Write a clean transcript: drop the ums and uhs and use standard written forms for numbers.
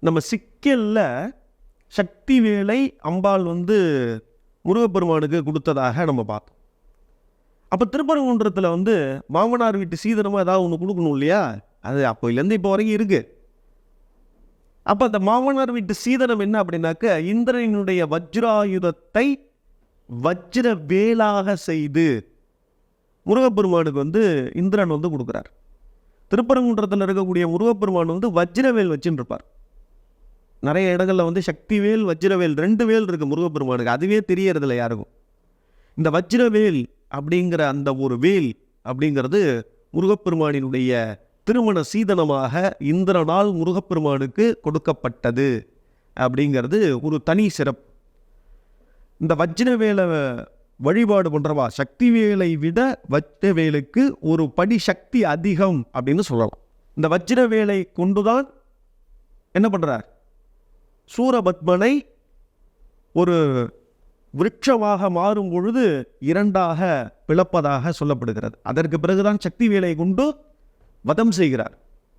நம்ம சிக்கல்ல சக்தி வேலை அம்பாள் முருகப்பெருமானுக்கு கொடுத்ததாக நம்ம பார்த்தோம். அப்போ திருப்பரங்குன்றத்தில் மாமனார் வீட்டு சீதனமாக ஏதாவது ஒன்று கொடுக்கணும் இல்லையா? அது அப்போலேருந்து இப்போ வரைக்கும் இருக்கு. அப்போ அந்த மாமனார் வீட்டு சீதனம் என்ன அப்படின்னாக்க, இந்திரனுடைய வஜ்ராயுதத்தை வஜ்ர வேலாக செய்து முருகப்பெருமானுக்கு இந்திரன் கொடுக்குறார். திருப்பரங்குன்றத்தில் இருக்கக்கூடிய முருகப்பெருமான் வஜ்ரவேல் வச்சுன்னு இருப்பார். நிறைய இடங்களில் சக்திவேல் வஜ்ரவேல் 2 வேல் இருக்குது முருகப்பெருமானுக்கு. அதுவே தெரியறதில்ல யாருக்கும். இந்த வஜ்ரவேல் அப்படிங்கிற அந்த ஒரு வேல் அப்படிங்கிறது முருகப்பெருமானினுடைய திருமண சீதனமாக இந்திரனால் முருகப்பெருமானுக்கு கொடுக்கப்பட்டது அப்படிங்கிறது ஒரு தனி சிறப்பு. இந்த வஜ்ரவேலை வழிபாடு பண்ணுறவா சக்தி வேலை விட வஜ்ரவேலுக்கு ஒரு படி சக்தி அதிகம் அப்படின்னு சொல்லலாம். இந்த வஜ்ரவேலை கொண்டுதான் என்ன பண்ணுறார்? சூரபத்மனை ஒரு விருட்சமாக மாறும் பொழுது 2ஆக பிளப்பதாக சொல்லப்படுகிறது. அதற்கு பிறகுதான் சக்தி வேலை கொண்டு வதம் செய்கிறார்.